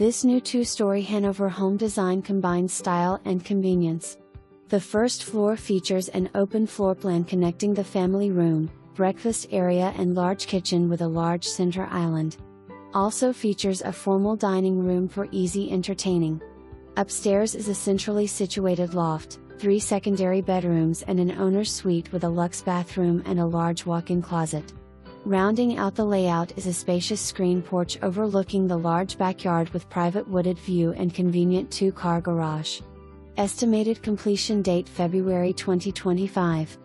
This new two-story Hanover home design combines style and convenience. The first floor features an open floor plan connecting the family room, breakfast area and large kitchen with a large center island. Also features a formal dining room for easy entertaining. Upstairs is a centrally situated loft, 3 secondary bedrooms and an owner's suite with a luxe bathroom and a large walk-in closet. Rounding out the layout is a spacious screen porch overlooking the large backyard with private wooded view and convenient 2-car garage. Estimated completion date February 2025.